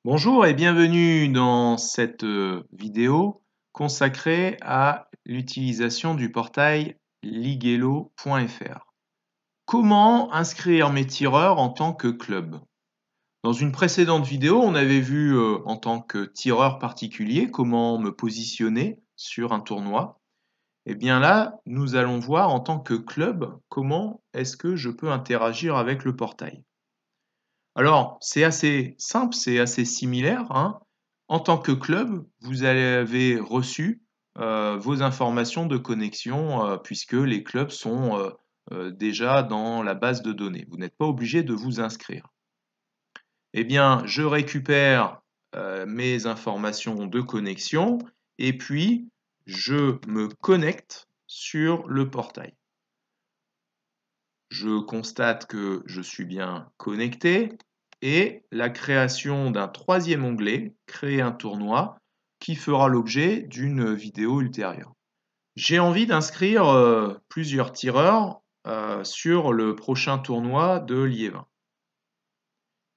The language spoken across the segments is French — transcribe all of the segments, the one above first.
Bonjour et bienvenue dans cette vidéo consacrée à l'utilisation du portail liguelo.fr. Comment inscrire mes tireurs en tant que club? Dans une précédente vidéo, on avait vu en tant que tireur particulier comment me positionner sur un tournoi. Et bien là, nous allons voir en tant que club comment est-ce que je peux interagir avec le portail. Alors, c'est assez simple, c'est assez similaire, hein. En tant que club, vous avez reçu vos informations de connexion puisque les clubs sont déjà dans la base de données. Vous n'êtes pas obligé de vous inscrire. Eh bien, je récupère mes informations de connexion et puis je me connecte sur le portail. Je constate que je suis bien connecté et la création d'un troisième onglet, créer un tournoi, qui fera l'objet d'une vidéo ultérieure. J'ai envie d'inscrire plusieurs tireurs sur le prochain tournoi de Liévin.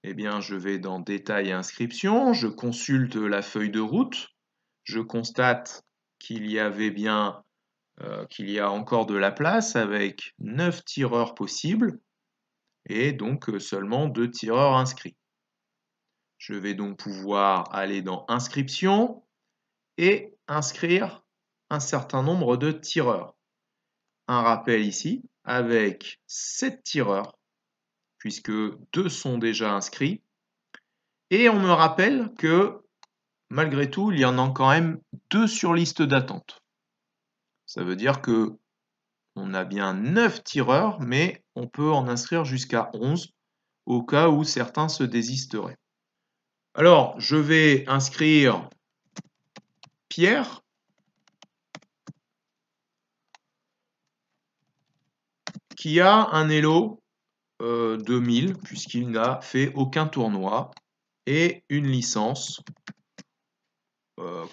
Eh bien, je vais dans Détails et inscriptions, je consulte la feuille de route, je constate qu'il y avait bien qu'il y a encore de la place avec 9 tireurs possibles et donc seulement 2 tireurs inscrits. Je vais donc pouvoir aller dans Inscriptions et inscrire un certain nombre de tireurs. Un rappel ici avec 7 tireurs puisque 2 sont déjà inscrits. Et on me rappelle que malgré tout, il y en a quand même 2 sur liste d'attente. Ça veut dire que on a bien 9 tireurs, mais on peut en inscrire jusqu'à 11 au cas où certains se désisteraient. Alors, je vais inscrire Pierre, qui a un Elo de 1000, puisqu'il n'a fait aucun tournoi, et une licence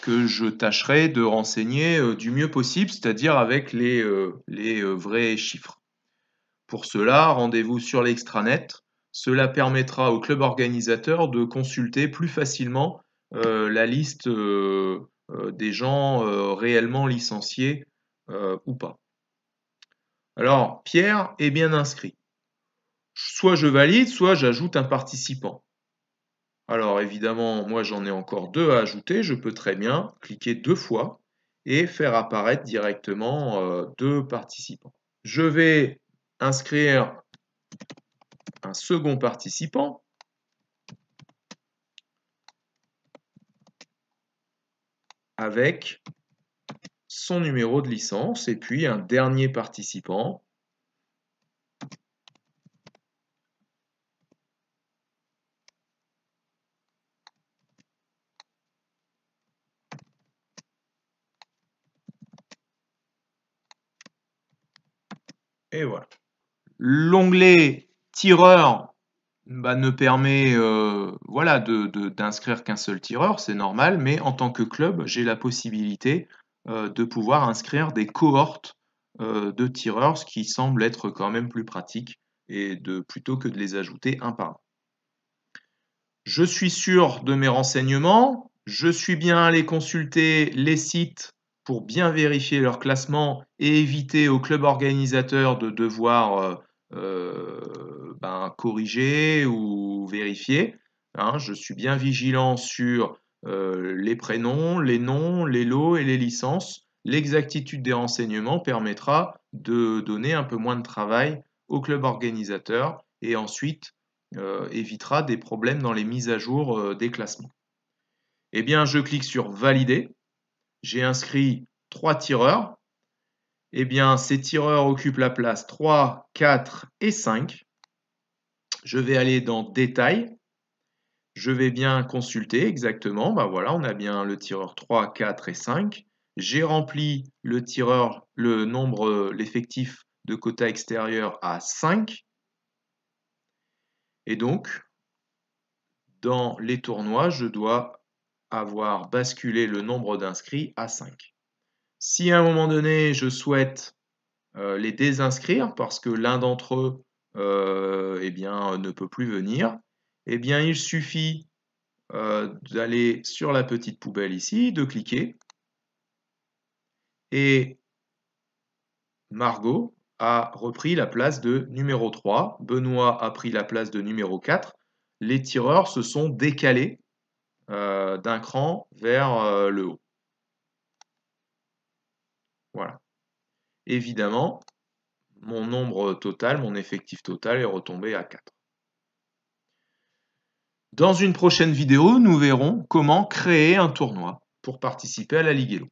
que je tâcherai de renseigner du mieux possible, c'est-à-dire avec les vrais chiffres. Pour cela, rendez-vous sur l'extranet. Cela permettra au club organisateur de consulter plus facilement la liste des gens réellement licenciés ou pas. Alors, Pierre est bien inscrit. Soit je valide, soit j'ajoute un participant. Alors évidemment, moi j'en ai encore 2 à ajouter. Je peux très bien cliquer 2 fois et faire apparaître directement 2 participants. Je vais inscrire un second participant avec son numéro de licence et puis un dernier participant et voilà. L'onglet tireur ne permet voilà, d'inscrire qu'un seul tireur, c'est normal, mais en tant que club, j'ai la possibilité de pouvoir inscrire des cohortes de tireurs, ce qui semble être quand même plus pratique et plutôt que de les ajouter un par un. Je suis sûr de mes renseignements, je suis bien allé consulter les sites pour bien vérifier leur classement et éviter au club organisateur de devoir corriger ou vérifier. Hein, je suis bien vigilant sur les prénoms, les noms, les lots et les licences. L'exactitude des renseignements permettra de donner un peu moins de travail au club organisateur et ensuite évitera des problèmes dans les mises à jour des classements. Eh bien, je clique sur Valider. J'ai inscrit 3 tireurs. Eh bien, ces tireurs occupent la place 3, 4 et 5. Je vais aller dans Détails. Je vais bien consulter exactement. Ben voilà, on a bien le tireur 3, 4 et 5. J'ai rempli le tireur, le nombre, l'effectif de quota extérieur à 5. Et donc, dans les tournois, je dois avoir basculé le nombre d'inscrits à 5. Si à un moment donné, je souhaite les désinscrire parce que l'un d'entre eux ne peut plus venir, eh bien, il suffit d'aller sur la petite poubelle ici, de cliquer. Et Margot a repris la place de numéro 3. Benoît a pris la place de numéro 4. Les tireurs se sont décalés d'un cran vers le haut. Voilà. Évidemment, mon nombre total, mon effectif total est retombé à 4. Dans une prochaine vidéo, nous verrons comment créer un tournoi pour participer à la Ligue Elo.